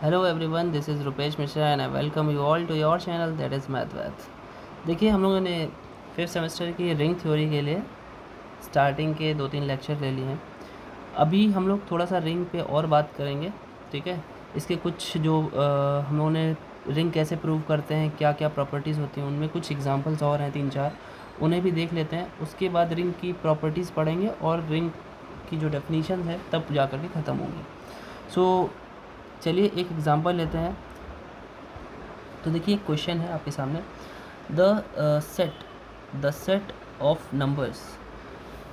Hello everyone, this is Rupesh Mishra and I welcome you all to your channel that is math. देखिए, हम लोगों ने fifth semester की ring theory के लिए स्टार्टिंग के 2-3 लेक्चर ले लिए हैं। अभी हम लोग थोड़ा सा रिंग पे और बात करेंगे, ठीक है। इसके कुछ जो हम लोगों ने रिंग कैसे प्रूव करते हैं, क्या क्या प्रॉपर्टीज़ होती हैं, उनमें कुछ एग्जांपल्स और हैं 3-4, उन्हें भी देख लेते हैं। उसके बाद रिंग की प्रॉपर्टीज़ पढ़ेंगे और रिंग की जो डेफिनीशन है तब जा कर के ख़त्म होंगी। सो चलिए एक एग्जांपल लेते हैं। तो देखिए, एक क्वेश्चन है आपके सामने। The set of numbers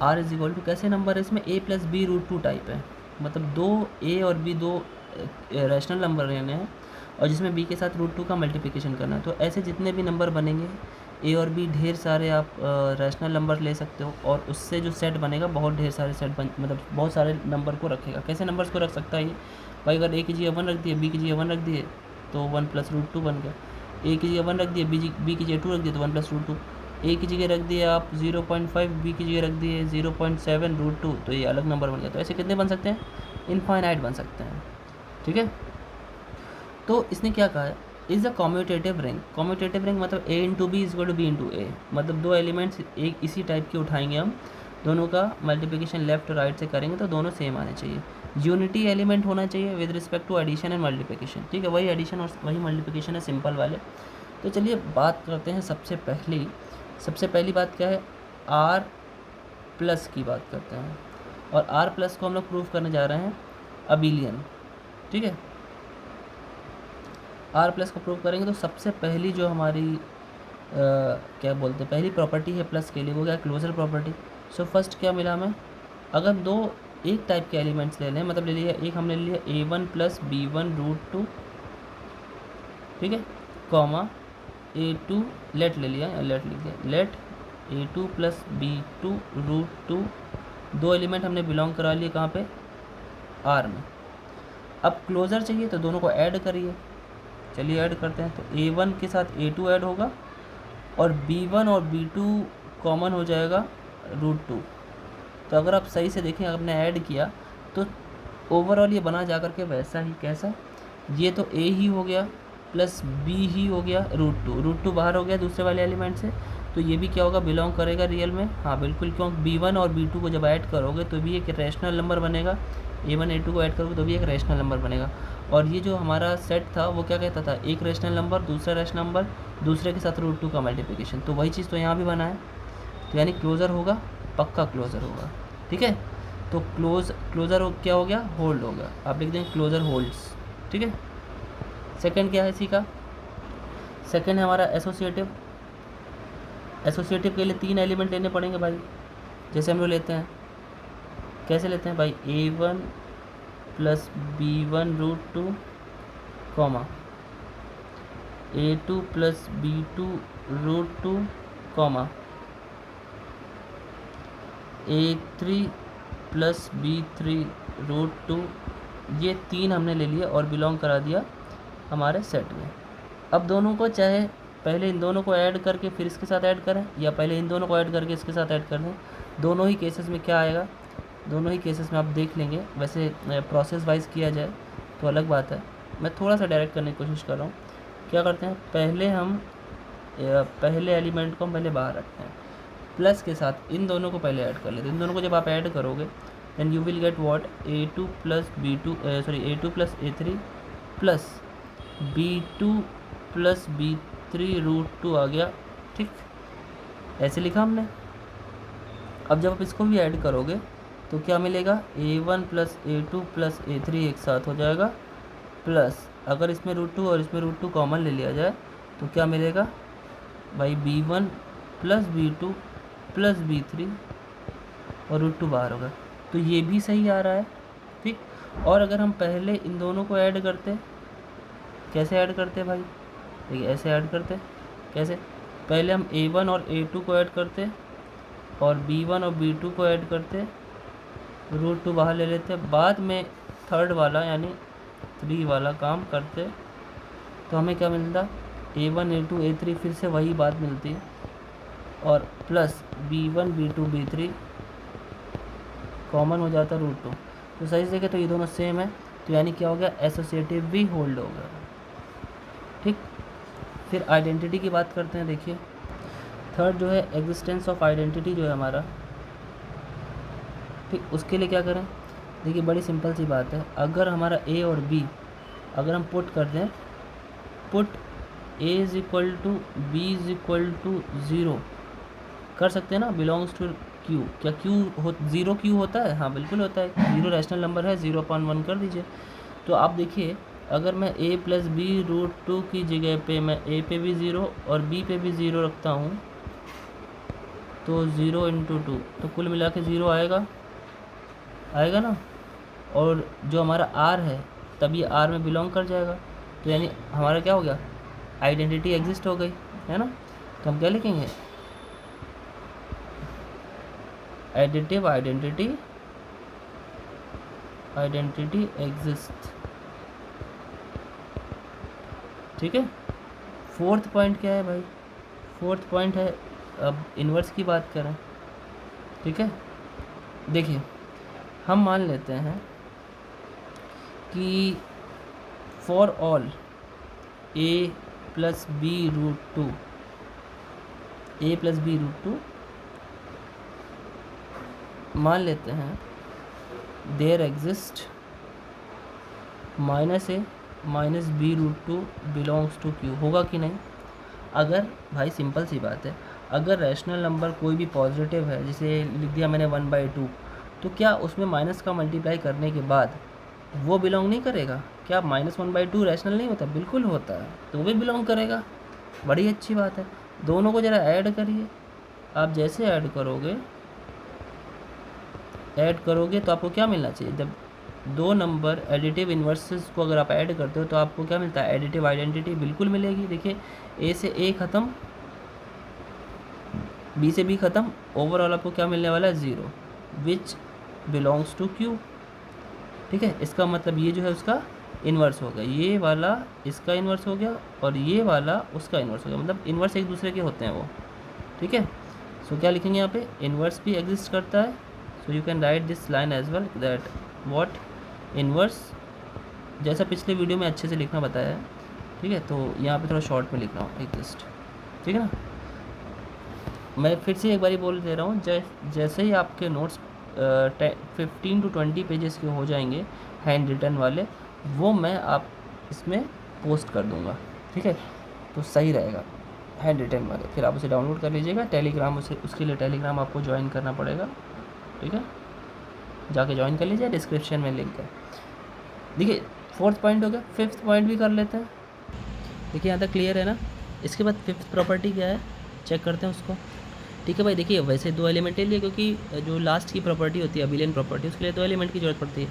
R is equal to, कैसे नंबर है इसमें, a+b√2 टाइप है। मतलब दो a और b, दो रैशनल नंबर लेने हैं और जिसमें b के साथ √2 का मल्टीप्लिकेशन करना है। तो ऐसे जितने भी नंबर बनेंगे a और b, ढेर सारे आप रैशनल नंबर ले सकते हो और उससे जो सेट बनेगा बहुत ढेर सारे मतलब बहुत सारे नंबर को रखेगा। कैसे नंबर्स को रख सकता है ये भाई? अगर a की जगह 1 रख दिए, b की जगह 1 रख दिए तो 1+√2 बन गया। a की जगह 1 रख दिए, b की जगह 2 रख दिए तो 1+√2। a की जगह रख दिए आप 0.5, b की जगह रख दिए 0.7√2, तो ये अलग नंबर बन गया। तो ऐसे कितने बन सकते हैं? इनफाइनाइट बन सकते हैं, ठीक है। तो इसने क्या कहा है, is a commutative ring. Commutative ring मतलब a into b is to b into a. मतलब दो एलिमेंट्स एक इसी टाइप के उठाएंगे हम, दोनों का मल्टीप्लिकेशन लेफ्ट और राइट से करेंगे तो दोनों सेम आने चाहिए। यूनिटी एलिमेंट होना चाहिए with respect to addition and multiplication, ठीक है। वही एडिशन और वही मल्टीप्लिकेशन है, सिंपल वाले। तो चलिए बात करते हैं। सबसे पहली बात क्या है, आर प्लस की बात करते हैं। और आर प्लस को हम लोग प्रूव करने जा रहे हैं अबिलियन, ठीक है। आर प्लस को प्रूव करेंगे तो सबसे पहली जो हमारी क्या बोलते हैं, पहली प्रॉपर्टी है प्लस के लिए, वो क्या, क्लोजर प्रॉपर्टी। सो फर्स्ट क्या मिला हमें, अगर दो एक टाइप के एलिमेंट्स ले लें, मतलब ले लिया एक, हमने लिया a1+b1√2, ठीक है, कॉमा a2, लेट ले लिया, लेट लिख दिया, लेट a2+b2√2। दो एलिमेंट हमने बिलोंग करा लिए कहाँ पे, आर में। अब क्लोजर चाहिए तो दोनों को ऐड करिए। चलिए ऐड करते हैं। तो a1 के साथ a2 ऐड होगा और b1 और b2 कॉमन हो जाएगा √2। तो अगर आप सही से देखें, आपने ऐड किया तो ओवरऑल ये बना जा कर के वैसा ही, कैसा, ये तो a ही हो गया प्लस b ही हो गया, √2 बाहर हो गया दूसरे वाले एलिमेंट से। तो ये भी क्या होगा, बिलोंग करेगा रियल में, हाँ बिल्कुल, क्यों, b1 और b2 को जब ऐड करोगे तो भी एक रैशनल नंबर बनेगा, a1 a2 को ऐड करोगे तो भी एक रैशनल नंबर बनेगा। और ये जो हमारा सेट था वो क्या कहता था, एक रैशनल नंबर, दूसरा रैशनल नंबर, दूसरे के साथ √2 का मल्टीप्लिकेशन। तो वही चीज़ तो यहाँ भी बना है। तो यानी क्लोज़र होगा, पक्का क्लोज़र होगा, ठीक है। तो क्लोज़र क्या हो गया, होल्ड होगा। आप लिख देंगे क्लोज़र होल्ड्स, ठीक है। सेकंड क्या है इसी का, सेकंड है हमारा एसोसिएटिव। एसोसिएटिव के लिए 3 एलिमेंट लेने पड़ेंगे भाई। जैसे हम लोग लेते हैं, कैसे लेते हैं भाई, a1+b1√2, comma a2+b2√2, comma a3+b3√2। ये 3 हमने ले लिया और बिलोंग करा दिया हमारे सेट में। अब दोनों को, चाहे पहले इन दोनों को ऐड करके फिर इसके साथ ऐड करें, या पहले इन दोनों को ऐड करके इसके साथ ऐड कर दें, दोनों ही केसेस में क्या आएगा, दोनों ही केसेस में आप देख लेंगे। वैसे प्रोसेस वाइज किया जाए तो अलग बात है, मैं थोड़ा सा डायरेक्ट करने की कोशिश कर रहा हूँ। क्या करते हैं, पहले हम पहले एलिमेंट को हम पहले बाहर रखते हैं, प्लस के साथ इन दोनों को पहले ऐड कर लेते हैं। इन दोनों को जब आप ऐड करोगे then you will get what, a2+a3 plus b2+b3√2 आ गया, ठीक, ऐसे लिखा हमने। अब जब आप इसको भी ऐड करोगे तो क्या मिलेगा, a1+a2+a3 एक साथ हो जाएगा, प्लस अगर इसमें √2 और इसमें √2 कॉमन ले लिया जाए तो क्या मिलेगा भाई, b1+b2+b3 और √2 बाहर होगा। तो ये भी सही आ रहा है, ठीक। और अगर हम पहले इन दोनों को ऐड करते, कैसे ऐड करते भाई, देखिए ऐसे ऐड करते, कैसे, पहले हम a1 और a2 को ऐड करते और b1 और b2 को ऐड करते, √2 बाहर ले लेते, बाद में थर्ड वाला यानी 3 वाला काम करते तो हमें क्या मिलता, a1 a2 a3, फिर से वही बात मिलती और plus b1 b2 b3 common हो जाता √2। तो सही से देखें तो ये दोनों सेम है, तो यानी क्या हो गया, एसोसिएटिव भी होल्ड हो गया। ठीक, फिर आइडेंटिटी की बात करते हैं। देखिए थर्ड जो है एग्जिस्टेंस ऑफ आइडेंटिटी जो है हमारा, ठीक, उसके लिए क्या करें। देखिए बड़ी सिंपल सी बात है, अगर हमारा ए और बी अगर हम पुट कर दें, put a is equal to b is equal to 0 कर सकते हैं ना, बिलोंग्स टू क्यू। क्या क्यू हो 0 क्यू होता है? हाँ बिल्कुल होता है, 0 रैशनल नंबर है, 0.1 कर दीजिए। तो आप देखिए अगर मैं a प्लस बी रूट 2 की जगह पे मैं a पे भी 0 और b पे भी 0 रखता हूँ तो 0 इंटू 2 तो कुल मिला के 0 आएगा, आएगा ना। और जो हमारा r है तब ये r में बिलोंग कर जाएगा, तो यानी हमारा क्या हो गया, आइडेंटिटी एग्जिस्ट हो गई, है ना। तो हम क्या लिखेंगे, एडिटिव आइडेंटिटी, आइडेंटिटी एग्जिस्ट। ठीक है। फोर्थ पॉइंट क्या है भाई, फोर्थ पॉइंट है, अब इन्वर्स की बात करें। ठीक है, देखिए हम मान लेते हैं कि for all a plus b root 2, a plus b root 2 मान लेते हैं there exist minus a minus b root 2 belongs to Q, होगा कि नहीं। अगर भाई सिंपल सी बात है, अगर रैशनल नंबर कोई भी पॉजिटिव है, जैसे लिख दिया मैंने 1/2, तो क्या उसमें माइनस का मल्टीप्लाई करने के बाद वो बिलोंग नहीं करेगा? क्या -1/2 रैशनल नहीं होता? बिल्कुल होता है, तो वो भी बिलोंग करेगा। बड़ी अच्छी बात है। दोनों को ज़रा ऐड करिए, आप जैसे ऐड करोगे तो आपको क्या मिलना चाहिए, जब दो नंबर एडिटिव इन्वर्सेस को अगर आप ऐड करते हो तो आपको क्या मिलता है, एडिटिव आइडेंटिटी बिल्कुल मिलेगी। देखिए ए से ए ख़त्म, बी से बी ख़त्म, ओवरऑल आपको क्या मिलने वाला है, 0 विच बिलोंग्स टू क्यू। ठीक है, इसका मतलब ये जो है उसका इन्वर्स हो गया, ये वाला इसका इन्वर्स हो गया और ये वाला उसका इन्वर्स हो गया, मतलब इन्वर्स एक दूसरे के होते हैं वो। ठीक है, सो क्या लिखेंगे यहाँ पे, इन्वर्स भी एग्जिस्ट करता है। So you can write this line as well that what inverse, जैसा पिछले वीडियो में अच्छे से लिखना बताया है। ठीक है, तो यहाँ पे थोड़ा शॉर्ट में लिख रहा हूँ एग्जिस्ट। ठीक है ना, मैं फिर से एक बारी बोल दे रहा हूँ, जैसे ही आपके नोट्स 15 to 20 पेजेस के हो जाएंगे हैंड रिटन वाले, वो मैं आप इसमें पोस्ट कर दूँगा। ठीक है, तो सही रहेगा हैंड रिटन वाले, फिर आप उसे डाउनलोड कर लीजिएगा। टेलीग्राम उसके लिए टेलीग्राम आपको ज्वाइन करना पड़ेगा। ठीक है, जाके ज्वाइन कर लीजिए, डिस्क्रिप्शन में लिंक है। देखिए फोर्थ पॉइंट हो गया, फिफ्थ पॉइंट भी कर लेते हैं। देखिए यहाँ तक क्लियर है ना। इसके बाद फिफ्थ प्रॉपर्टी क्या है, चेक करते हैं उसको। ठीक है भाई, देखिए वैसे 2 एलिमेंट ले लिए, क्योंकि जो लास्ट की प्रॉपर्टी होती है अबिलियन प्रॉपर्टी, उसके लिए 2 एलिमेंट की जरूरत पड़ती है।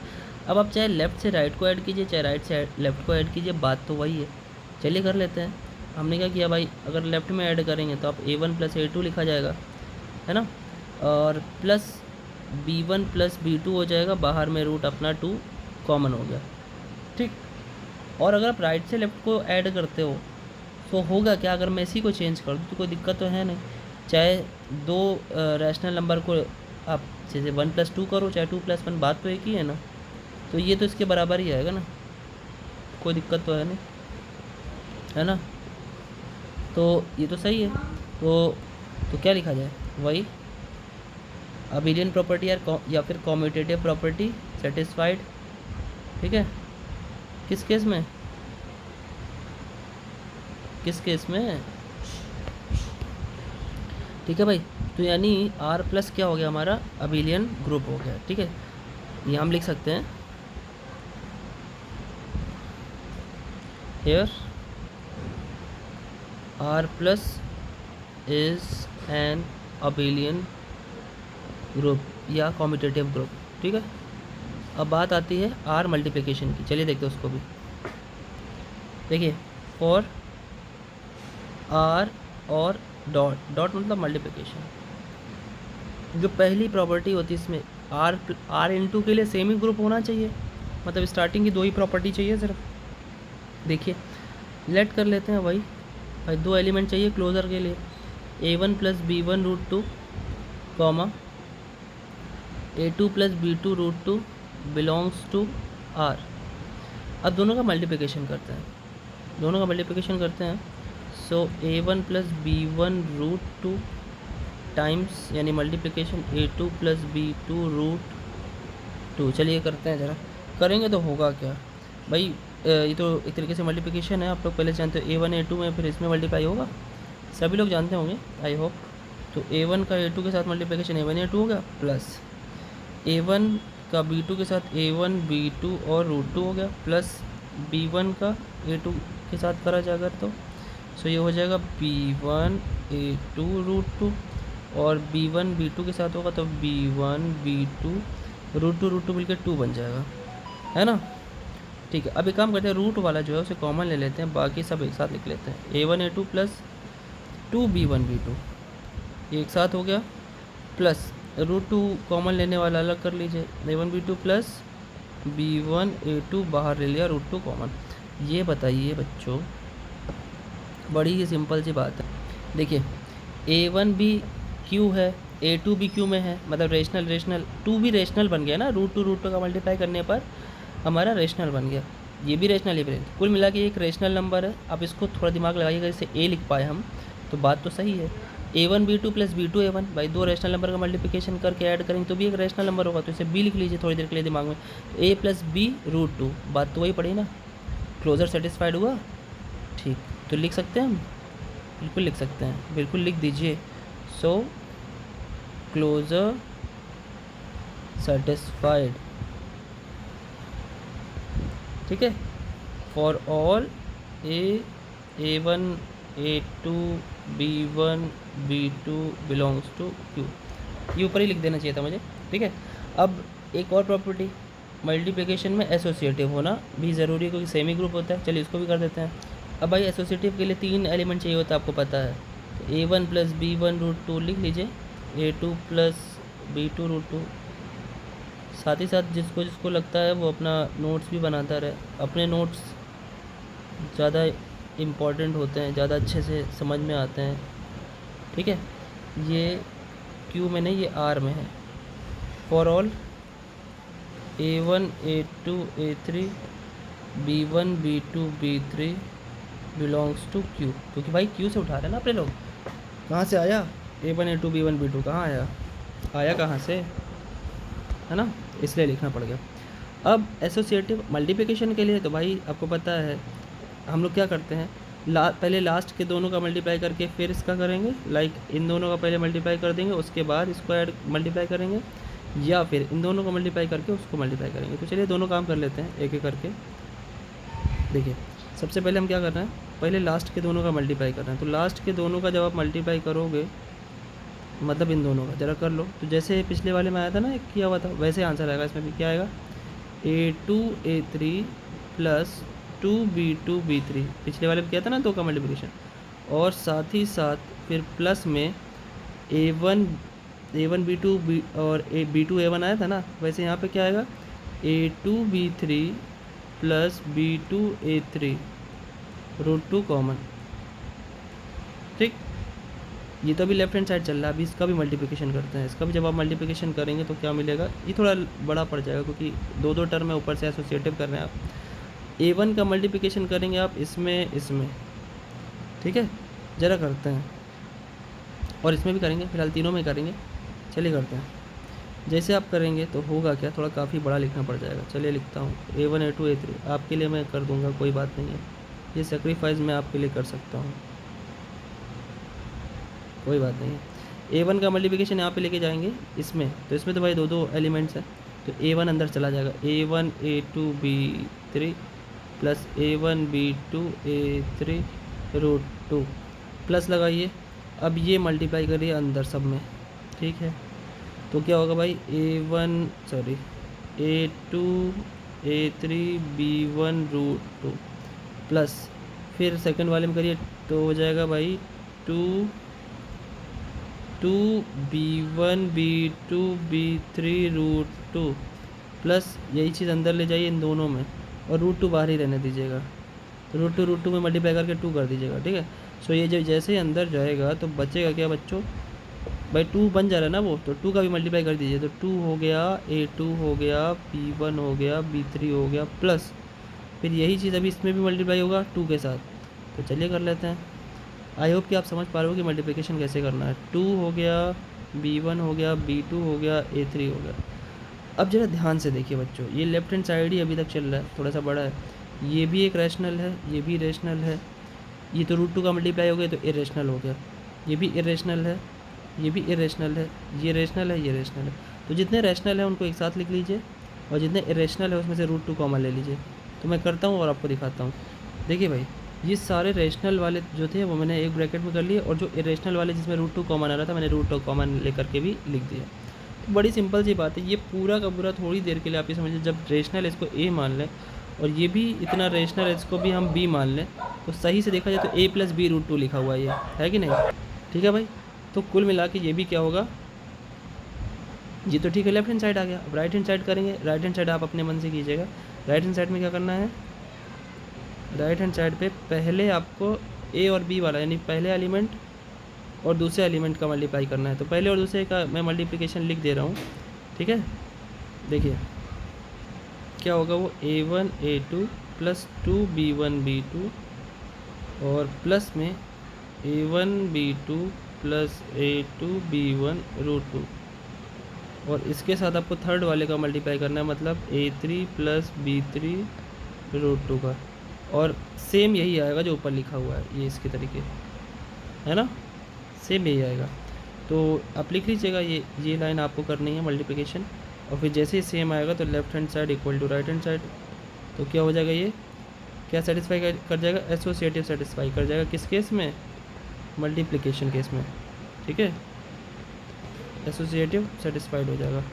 अब आप चाहे लेफ्ट से राइट को ऐड कीजिए, चाहे राइट से लेफ्ट को ऐड कीजिए, बात तो वही है। चलिए कर लेते हैं। हमने क्या किया भाई, अगर लेफ्ट में ऐड करेंगे तो आप a1 प्लस a2 लिखा जाएगा, है ना, और प्लस b1 प्लस b2 हो जाएगा, बाहर में रूट अपना 2 कॉमन हो गया। ठीक, और अगर आप राइट से लेफ्ट को ऐड करते हो तो होगा क्या, अगर मैं इसी को चेंज कर दूँ तो कोई दिक्कत तो है नहीं। चाहे 2 रैशनल नंबर को आप जैसे 1 + 2 करो, चाहे 2 + 1, बात तो एक ही है ना। तो ये तो इसके बराबर ही आएगा ना, कोई दिक्कत तो है नहीं, है ना। तो ये तो सही है। तो क्या लिखा जाए, वही अबिलियन प्रॉपर्टी या फिर कॉम्यूटेटिव प्रॉपर्टी सेटिस्फाइड। ठीक है, किस केस में, किस केस में। ठीक है भाई, तो यानी R प्लस क्या हो गया हमारा, अबिलियन ग्रुप हो गया। ठीक है, ये हम लिख सकते हैं here R plus is an abelian group या कॉम्यूटेटिव ग्रुप। ठीक है, अब बात आती है R मल्टीप्लिकेशन की, चलिए देखते हैं उसको भी। देखिए फॉर R और डॉट मतलब मल्टीप्लिकेशन, जो पहली प्रॉपर्टी होती है इसमें R इंटू के लिए सेम ही ग्रुप होना चाहिए, मतलब स्टार्टिंग की 2 ही प्रॉपर्टी चाहिए सिर्फ। देखिए लेट कर लेते हैं भाई 2 एलिमेंट चाहिए क्लोज़र के लिए, a1 + b1 root 2 comma a2 + b2 root 2 belongs to R। अब दोनों का मल्टीप्लिकेशन करते हैं, दोनों का मल्टीप्लिकेशन करते हैं। So a1 plus b1 root two times, यानी multiplication a2 plus b2 root two. चलिए करते हैं ज़रा, करेंगे तो होगा क्या भाई, ये तो एक तरीके से मल्टीप्लिकेशन है, आप लोग पहले जानते हो a1 a2 में, फिर इसमें मल्टीप्लाई होगा, सभी लोग जानते होंगे आई होप। तो a1 का a2 के साथ मल्टीप्लिकेशन a1 a2 हो गया, प्लस a1 का b2 के साथ a1 b2 और रूट टू हो गया, प्लस b1 का a2 के साथ करा जाएगा तो सो ये हो जाएगा b1 a2 रूट टू, और b1 b2 के साथ होगा तो b1 b2 रूट टू मिलकर 2 बन जाएगा, है ना। ठीक है, अब एक काम करते हैं, रूट वाला जो है उसे कॉमन ले लेते हैं, बाकी सब एक साथ लिख लेते हैं। a1 a2 plus 2b1 b2 ये एक साथ हो गया, प्लस रूट टू कॉमन लेने वाला अलग कर लीजिए, a1 b2 plus b1 a2 बाहर ले लिया, रूट टू कॉमन। ये बताइए बच्चों, बड़ी ही सिंपल सी बात है, देखिए a1 भी क्यू है, a2 भी क्यू में है, मतलब रेशनल 2 भी रेशनल बन गया ना, रूट टू का मल्टीप्लाई करने पर हमारा रेशनल बन गया, ये भी रेशनल ही बन, कुल मिला के एक रेशनल नंबर है। अब इसको थोड़ा दिमाग लगाइएगा, इसे ए लिख पाए हम तो बात तो सही है। a1 b2 plus b2 a1, भाई दो रेशनल नंबर का मल्टीप्लिकेशन करके ऐड करेंगे तो भी एक रेशनल नंबर होगा, तो इसे b लिख लीजिए थोड़ी देर के लिए दिमाग में, a plus b root two, बात तो वही पड़ी ना, क्लोजर सेटिस्फाइड हुआ। ठीक, तो लिख सकते हैं हम, बिल्कुल लिख सकते हैं, बिल्कुल लिख दीजिए। सो क्लोजर सेटिस्फाइड, ठीक है, for all a1 a2 b1 b2 belongs to q, ये ऊपर ही लिख देना चाहिए था मुझे, ठीक है। अब एक और प्रॉपर्टी, मल्टीप्लिकेशन में एसोसिएटिव होना भी ज़रूरी है, क्योंकि सेमी ग्रुप होता है, चलिए इसको भी कर देते हैं। अब भाई एसोसिएटिव के लिए 3 एलिमेंट चाहिए होता है, आपको पता है, तो a1 plus b1 root to लिख लीजिए, a2 plus b2 root to, साथ ही साथ जिसको लगता है वो अपना नोट्स भी बनाता रहे, अपने नोट्स ज़्यादा इम्पॉर्टेंट होते हैं, ज़्यादा अच्छे से समझ में आते हैं, ठीक है। ये क्यू में नहीं, ये आर में है, for all a1 a2 a3 b1 b2 b3 belongs to Q, क्योंकि भाई क्यू से उठा रहे हैं ना अपने लोग, कहाँ से आया a1 a2 b1 b2, कहाँ आया कहाँ से, है ना, इसलिए लिखना पड़ गया। अब एसोसिएटिव मल्टीप्लिकेशन के लिए तो भाई आपको पता है हम लोग क्या करते हैं, पहले लास्ट के दोनों का मल्टीप्लाई करके फिर इसका करेंगे, लाइक इन दोनों का पहले मल्टीप्लाई कर देंगे, उसके बाद इसको ऐड मल्टीप्लाई करेंगे, या फिर इन दोनों को मल्टीप्लाई करके उसको मल्टीप्लाई करेंगे। तो चलिए दोनों काम कर लेते हैं एक एक करके। देखिए सबसे पहले हम क्या कर रहे हैं, पहले लास्ट के दोनों का मल्टीप्लाई कर रहे हैं, तो लास्ट के दोनों का जब आप मल्टीप्लाई करोगे, मतलब इन दोनों का ज़रा कर लो, तो जैसे पिछले वाले में आया था ना, एक किया हुआ था, वैसे आंसर आएगा, इसमें भी क्या आएगा, a2 a3 plus 2b2 b3, पिछले वाले में किया था ना 2 का मल्टीप्लिकेशन, और साथ ही साथ फिर प्लस में a1 b2 और b2 a1 आया था ना, वैसे यहाँ पे क्या आएगा, a2 b3 plus b2 a3 root two common, ठीक। ये तो अभी लेफ्ट हैंड साइड चल रहा है, अभी इसका भी मल्टीप्लिकेशन करते हैं, इसका भी जब आप मल्टीप्लिकेशन करेंगे तो क्या मिलेगा, ये थोड़ा बड़ा पड़ जाएगा क्योंकि दो टर्म है, ऊपर से एसोसिएटिव कर रहे हैं आप। a1 का मल्टीप्लिकेशन करेंगे आप इसमें, ठीक है, ज़रा करते हैं, और इसमें भी करेंगे, फिलहाल तीनों में करेंगे, चलिए करते हैं। जैसे आप करेंगे तो होगा क्या, थोड़ा काफ़ी बड़ा लिखना पड़ जाएगा, चलिए लिखता हूँ, a1 a2 a3 आपके लिए मैं कर दूँगा, कोई बात नहीं है, ये सेक्रीफाइस मैं आपके लिए कर सकता हूँ, कोई बात नहीं है। a1 का मल्टीप्लिकेशन यहाँ पे लेके जाएंगे इसमें, तो इसमें तो भाई दो एलिमेंट्स हैं, तो a1 अंदर चला जाएगा, a1 a2 b3 plus a1 b2 a3 root two, plus लगाइए, अब ये मल्टीप्लाई करिए अंदर सब में, ठीक है, तो क्या होगा भाई, a2 a3 b1 root two, plus फिर सेकंड वाले में करिए तो हो जाएगा भाई 2 b1 b2 b3 root two, plus यही चीज़ अंदर ले जाइए इन दोनों में, और रूट टू बाहर ही रहने दीजिएगा, तो रूट टू में मल्टीप्लाई करके 2 कर दीजिएगा, ठीक है। सो ये जब जैसे ही अंदर जाएगा तो बचेगा क्या बच्चों, भाई 2 बन जा रहा है ना वो, तो 2 का भी मल्टीप्लाई कर दीजिए, तो 2 हो गया, a2 हो गया, b1 हो गया, b3 हो गया, प्लस फिर यही चीज़ अभी इसमें भी मल्टीप्लाई होगा 2 के साथ। तो चलिए कर लेते हैं। आई होप कि आप समझ पा रहे हो कि मल्टीप्लिकेशन कैसे करना है। 2 हो गया, B1 हो गया, B2 हो गया, A3 हो गया। अब ज़रा ध्यान से देखिए बच्चों, ये लेफ्ट हैंड साइड ही अभी तक चल रहा है, थोड़ा सा बड़ा है। ये भी एक रैशनल है, ये भी रैशनल है। ये तो √2 का मल्टीप्लाई हो गया तो इरेशनल हो गया। ये भी इरेशनल है, ये भी इरेशनल है, ये रैशनल है, ये रैशनल है। तो जितने रैशनल है उनको एक साथ लिख लीजिए और जितने इरेशनल है उसमें से √2 कॉमन ले लीजिए। तो मैं करता हूँ और आपको दिखाता हूँ। देखिए भाई, ये सारे रैशनल वाले जो थे वो मैंने एक ब्रैकेट में कर लिए, और जो इरेशनल वाले जिसमें √2 कॉमन आ रहा था मैंने √2 कॉमन लेकर के भी लिख दिया। तो बड़ी सिंपल सी बात है, ये पूरा का पूरा थोड़ी देर के लिए आप ये समझिए, जब रेशनल इसको ए मान लें और ये भी इतना रेशनल है इसको भी हम बी मान लें, तो सही से देखा जाए तो a + b√2 लिखा हुआ है, ये है कि नहीं? ठीक है भाई, तो कुल मिला के ये भी क्या होगा, ये तो ठीक है, लेफ्ट हैंड साइड आ गया। अब राइट हैंड साइड करेंगे। राइट हैंड साइड आप अपने मन से कीजिएगा। राइट हैंड साइड में क्या करना है, राइट हैंड साइड पे पहले आपको ए और बी वाला यानी पहले एलिमेंट और दूसरे एलिमेंट का मल्टीप्लाई करना है। तो पहले और दूसरे का मैं मल्टीप्लिकेशन लिख दे रहा हूँ, ठीक है। देखिए क्या होगा, वो a1 a2 + 2b1 b2 और प्लस में a1 b2 + a2 b1 √2, और इसके साथ आपको थर्ड वाले का मल्टीप्लाई करना है, मतलब a3 + b3 √2 का। और सेम यही आएगा जो ऊपर लिखा हुआ है, ये इसके तरीके है ना, सेम यही आएगा। तो आप लिख लीजिएगा, ये लाइन आपको करनी है मल्टीप्लिकेशन, और फिर जैसे ही सेम आएगा तो left hand side equal to right hand side. तो क्या हो जाएगा, ये क्या सेटिस्फाई कर जाएगा, एसोसिएटिव सेटिस्फाई कर जाएगा। किस केस में, मल्टीप्लिकेशन केस में, ठीक है, एसोसिएटिव सेटिस्फाइड हो जाएगा।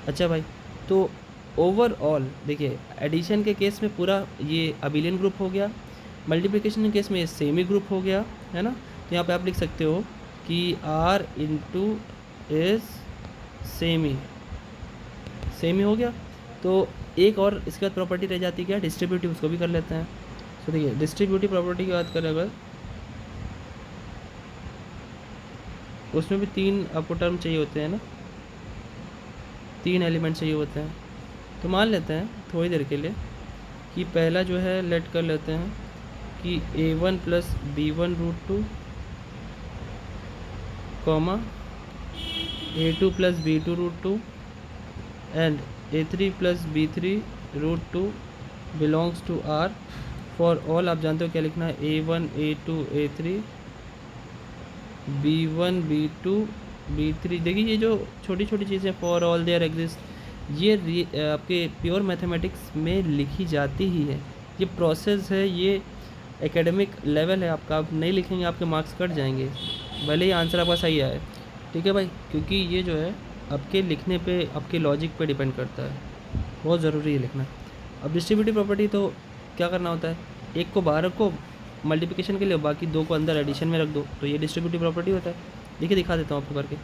अच्छा भाई, तो ओवरऑल देखिए, एडिशन के केस में पूरा ये अबिलियन ग्रुप हो गया, मल्टीप्लिकेशन के केस में ये सेमी ग्रुप हो गया, है ना। तो यहाँ पे आप लिख सकते हो कि R × इज सेमी हो गया। तो एक और इसके बाद प्रॉपर्टी रह जाती है क्या, डिस्ट्रीब्यूटिव, उसको भी कर लेते हैं। तो देखिए डिस्ट्रीब्यूटिव प्रॉपर्टी की बात करें अगर, उसमें भी 3 आपको टर्म चाहिए होते हैं ना, 3 एलिमेंट चाहिए होते हैं। तो मान लेते हैं थोड़ी देर के लिए कि पहला जो है लेट कर लेते हैं कि a1 + b1 √2, a2 + b2 √2 and a3 + b3 √2 belongs to R। For all आप जानते हो क्या लिखना है, a1 a2 a3 b1 b2 b3। देखिए ये जो छोटी छोटी चीज़ें, फॉर ऑल देयर एग्जिस्ट, ये आपके प्योर मैथमेटिक्स में लिखी जाती ही है। ये प्रोसेस है, ये एकेडमिक लेवल है आपका। आप नहीं लिखेंगे आपके मार्क्स कट जाएंगे, भले ही आंसर आपका सही आए, ठीक है भाई, क्योंकि ये जो है आपके लिखने पे, आपके लॉजिक पे डिपेंड करता है, बहुत ज़रूरी है लिखना। अब डिस्ट्रीब्यूटिव प्रॉपर्टी तो क्या करना होता है, एक को बाहर रखो मल्टीप्लिकेशन के लिए, बाकी 2 को अंदर एडिशन में रख दो, तो ये डिस्ट्रीब्यूटिव प्रॉपर्टी होता है। देखिए दिखा देता हूँ आपको करके।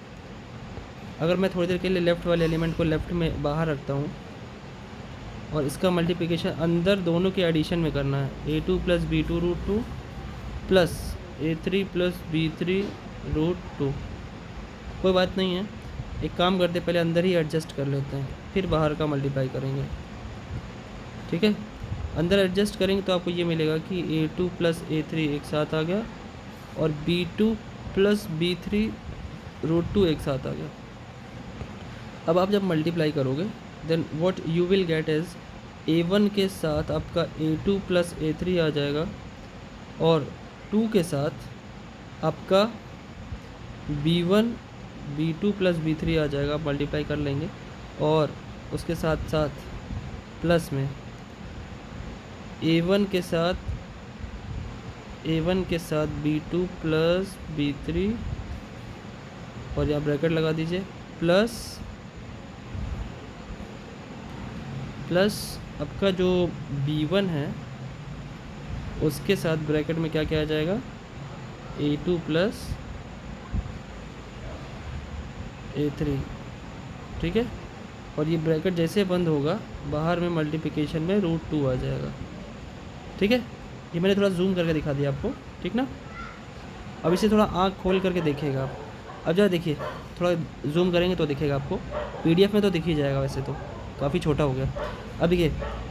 अगर मैं थोड़ी देर के लिए लेफ़्ट वाले एलिमेंट को लेफ़्ट में बाहर रखता हूँ और इसका मल्टीप्लिकेशन अंदर दोनों के एडिशन में करना है, a2 + b2 √2 + a3 + b3 √2। कोई बात नहीं है, एक काम करते पहले अंदर ही एडजस्ट कर लेते हैं, फिर बाहर का मल्टीप्लाई करेंगे, ठीक है। अंदर एडजस्ट करेंगे तो आपको ये मिलेगा कि a2 + a3 एक साथ आ गया और b2 + b3 √2 एक साथ आ गया। अब आप जब मल्टीप्लाई करोगे then what you will get is a1 के साथ आपका a2 + a3 आ जाएगा और 2 के साथ आपका b1 b2 + b3 आ जाएगा। आप मल्टीप्लाई कर लेंगे और उसके साथ साथ प्लस में a1 के साथ b2 + b3 और यहाँ ब्रैकेट लगा दीजिए, प्लस आपका जो b1 है उसके साथ ब्रैकेट में क्या क्या आ जाएगा, a2 + a3, ठीक है। और ये ब्रैकेट जैसे बंद होगा बाहर में मल्टीप्लिकेशन में √2 आ जाएगा, ठीक है। ये मैंने थोड़ा जूम करके दिखा दिया आपको, ठीक ना। अब इसे थोड़ा आँख खोल करके देखिएगा आप। अब जरा देखिए, थोड़ा जूम करेंगे तो दिखेगा आपको, PDF में तो दिख ही जाएगा, वैसे तो काफ़ी छोटा हो गया। अब देखिए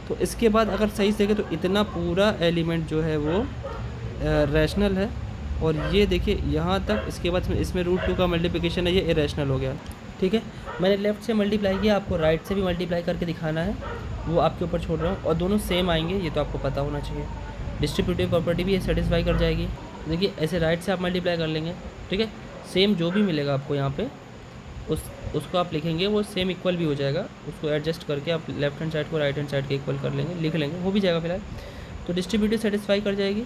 तो इसके बाद अगर सही से देखें तो इतना पूरा एलिमेंट जो है वो रैशनल है, और ये देखिए यहाँ तक, इसके बाद इसमें √2 का मल्टीप्लिकेशन है, ये इरेशनल हो गया। ठीक है, मैंने लेफ़्ट से मल्टीप्लाई किया, आपको राइट से भी मल्टीप्लाई करके दिखाना है, वो आपके ऊपर छोड़ रहा हूँ, और दोनों सेम आएंगे, ये तो आपको पता होना चाहिए। डिस्ट्रीब्यूटिव प्रॉपर्टी भी ये सेटिस्फाई कर जाएगी। देखिए ऐसे राइट से आप मल्टीप्लाई कर लेंगे, ठीक है, सेम जो भी मिलेगा आपको यहाँ पे उसको आप लिखेंगे, वो सेम इक्वल भी हो जाएगा, उसको एडजस्ट करके आप लेफ्ट हैंड साइड को राइट हैंड साइड के इक्वल कर लेंगे, लिख लेंगे, हो भी जाएगा फिलहाल। तो डिस्ट्रीब्यूटिव सेटिस्फाई कर जाएगी,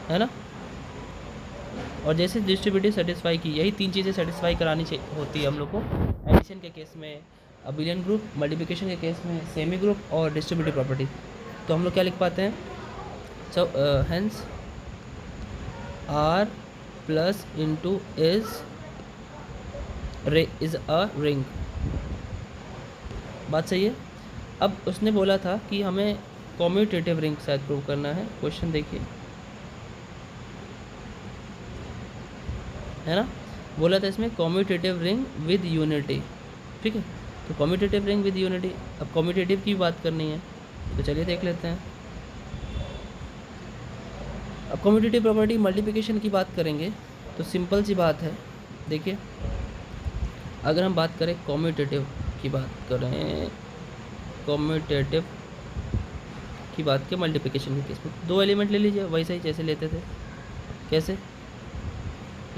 है ना। और जैसे डिस्ट्रीब्यूटिव सेटिस्फाई की, यही 3 चीज़ें सेटिस्फाई करानी होती है हम लोग को एडिशन के केस में, अबिलियन ग्रुप, मल्टीप्लिकेशन के केस में सेमी ग्रुप, और डिस्ट्रीब्यूटिव प्रॉपर्टी। तो हम लोग क्या लिख पाते हैं, so hence R plus into is a ring. बात सही है। अब उसने बोला था कि हमें कॉम्यूटेटिव रिंग शायद प्रूव करना है, क्वेश्चन देखिए, है ना, बोला था इसमें कॉम्यूटेटिव रिंग विद यूनिटी। ठीक है, तो कॉम्यूटेटिव रिंग विद यूनिटी, अब कॉम्यूटेटिव की बात करनी है, तो चलिए देख लेते हैं। अब कॉम्यूटेटिव प्रॉपर्टी मल्टीप्लिकेशन की बात करेंगे तो सिंपल सी बात है, देखिए अगर हम बात करें कॉम्यूटेटिव की बात करें, कॉम्यूटेटिव की बात के मल्टीप्लिकेशन के केस में 2 एलिमेंट ले लीजिए, वैसे ही जैसे लेते थे। कैसे,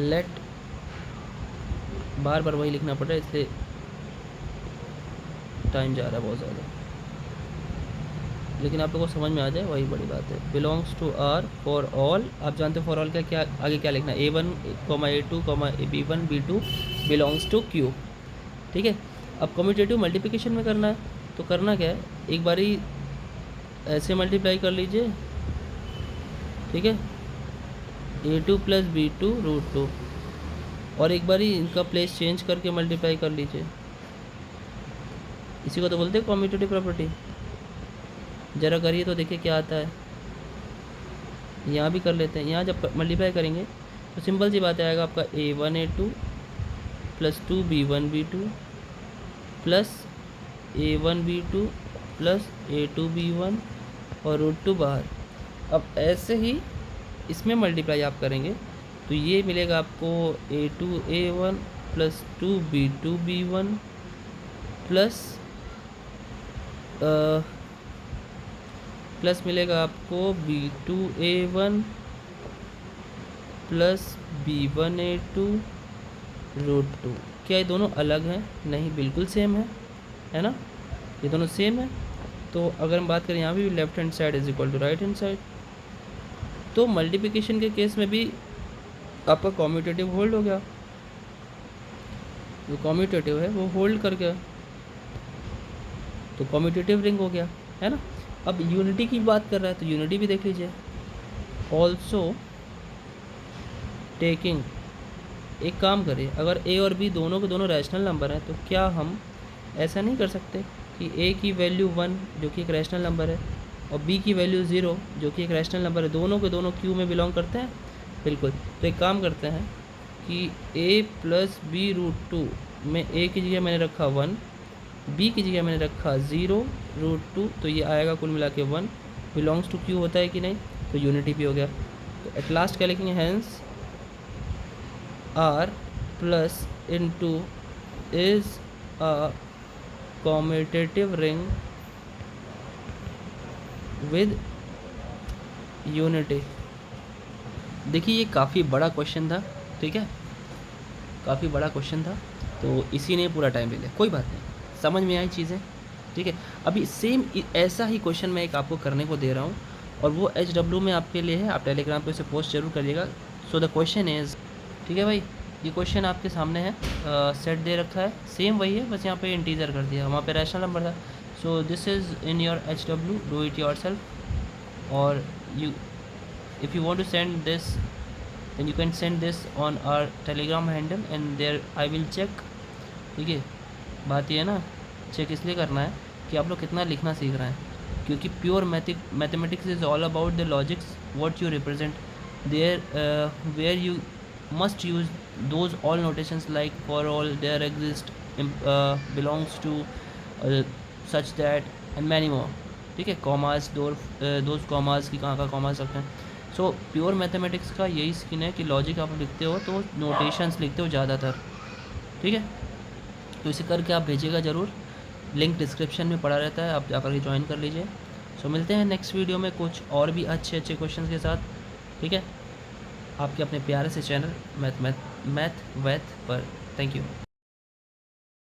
लेट, बार बार वही लिखना पड़ रहा है इसलिए टाइम जा रहा है बहुत ज़्यादा, लेकिन आप लोगों को समझ में आ जाए वही बड़ी बात है। Belongs to R for all, आप जानते हो फॉर ऑल का क्या आगे क्या लिखना है, A1, A2, B1, B2 belongs to Q। ठीक है, अब कम्यूटेटिव मल्टीप्लिकेशन में करना है, तो करना क्या है, एक बारी ऐसे मल्टीप्लाई कर लीजिए, ठीक है, A2 प्लस B2 √2, और एक बारी इनका प्लेस चेंज करके मल्टीप्लाई कर लीजिए, इसी को तो बोलते हैं कम्यूटेटिव प्रॉपर्टी। ज़रा करिए तो देखिए क्या आता है, यहाँ भी कर लेते हैं। यहाँ जब मल्टीप्लाई करेंगे तो सिंपल सी बात आएगा आपका A1 A2 plus 2 B1 B2 plus A1 B2 plus A2 B1 और √2 बाहर। अब ऐसे ही इसमें मल्टीप्लाई आप करेंगे तो ये मिलेगा आपको A2 A1 plus 2 B2 B1 plus मिलेगा आपको B2 A1 plus B1 A2 √2। क्या ये दोनों अलग हैं? नहीं, बिल्कुल सेम है ना, ये दोनों सेम है। तो अगर हम बात करें यहाँ भी left hand side is equal to right hand side, तो मल्टीप्लिकेशन के केस में भी आपका कॉम्यूटेटिव होल्ड हो गया, जो कॉम्यूटेटिव है वो होल्ड कर गया, तो कॉम्यूटेटिव रिंग हो गया, है ना। अब यूनिटी की बात कर रहा है तो यूनिटी भी देख लीजिए, ऑल्सो टेकिंग, एक काम करिए, अगर ए और बी दोनों के दोनों रैशनल नंबर हैं तो क्या हम ऐसा नहीं कर सकते कि ए की वैल्यू 1 जो कि एक रैशनल नंबर है और बी की वैल्यू 0 जो कि एक रैशनल नंबर है, दोनों के दोनों क्यू में बिलोंग करते हैं? बिल्कुल। तो एक काम करते हैं कि a प्लस बी √2 में a की जगह मैंने रखा 1, b की जगह मैंने रखा 0 √2, तो ये आएगा कुल मिला के 1, बिलोंग्स टू क्यू होता है कि नहीं, तो यूनिटी भी हो गया। तो एट लास्ट क्या लिखेंगे, hence R plus into is a commutative ring with unity. देखिए ये काफ़ी बड़ा क्वेश्चन था, ठीक है, काफ़ी बड़ा क्वेश्चन था, तो इसी ने पूरा टाइम ले लिया, कोई बात नहीं, समझ में आई चीज़ें, ठीक है। अभी सेम ऐसा ही क्वेश्चन मैं एक आपको करने को दे रहा हूँ और वो HW में आपके लिए है, आप टेलीग्राम पे उसे पोस्ट जरूर करिएगा। सो द क्वेश्चन इज़, ठीक है भाई, ये क्वेश्चन आपके सामने है, सेट दे रखा है, सेम वही है, बस यहाँ पे इंटीजर कर दिया, वहाँ पे रैशनल नंबर था। So this is in your HW, do it yourself, और you if you want to send this then you can send this on our telegram handle and there I will check, ठीक है। बात ये है ना, check इसलिए करना है कि आप लोग कितना लिखना सीख रहे हैं, क्योंकि pure mathematics is all about the logics what you represent there, where you must use those all notations like for all, there exist, belongs to, such that and many more. ठीक है, कॉमास, दोज कॉमास की कहाँ commas रखते हैं। So pure mathematics का यही skin है कि लॉजिक आप लिखते हो तो नोटेशंस लिखते हो ज़्यादातर। ठीक है, तो इसे करके आप भेजिएगा ज़रूर, लिंक डिस्क्रिप्शन में पड़ा रहता है, आप जाकर के ज्वाइन कर लीजिए। सो मिलते हैं नेक्स्ट वीडियो में कुछ और भी अच्छे अच्छे क्वेश्चन के साथ। ठीक है, आपके अपने प्यारे से चैनल मैथ पर। Thank you.